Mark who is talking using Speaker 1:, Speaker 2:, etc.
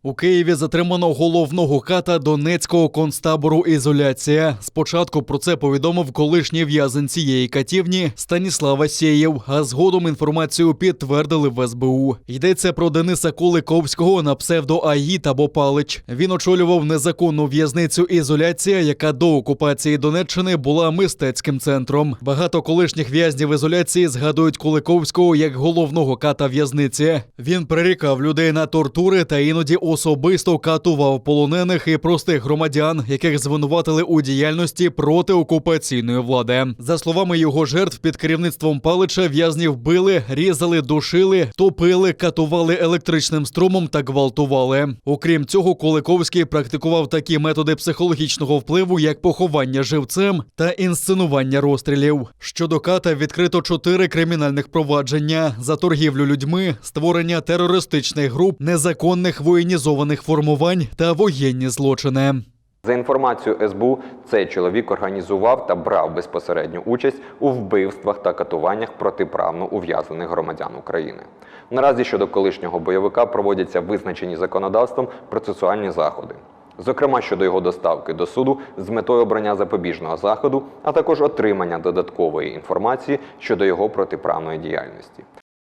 Speaker 1: У Києві затримано головного ката Донецького концтабору «Ізоляція». Спочатку про це повідомив колишній в'язень цієї катівні Станіслав Асєєв, а згодом інформацію підтвердили в СБУ. Йдеться про Дениса Куликовського на псевдо Аїд або Палич. Він очолював незаконну в'язницю «Ізоляція», яка до окупації Донеччини була мистецьким центром. Багато колишніх в'язнів ізоляції згадують Куликовського як головного ката в'язниці. Він прирікав людей на тортури та іноді особисто катував полонених і простих громадян, яких звинуватили у діяльності проти окупаційної влади. За словами його жертв, під керівництвом Палича в'язнів били, різали, душили, топили, катували електричним струмом та гвалтували. Окрім цього, Куликовський практикував такі методи психологічного впливу, як поховання живцем та інсценування розстрілів. Щодо ката відкрито 4 кримінальних провадження за торгівлю людьми, створення терористичних груп, незаконних воєнізованих формувань та воєнні злочини.
Speaker 2: За інформацією СБУ, цей чоловік організував та брав безпосередню участь у вбивствах та катуваннях протиправно ув'язнених громадян України. Наразі щодо колишнього бойовика проводяться визначені законодавством процесуальні заходи. Зокрема, щодо його доставки до суду з метою обрання запобіжного заходу, а також отримання додаткової інформації щодо його протиправної діяльності.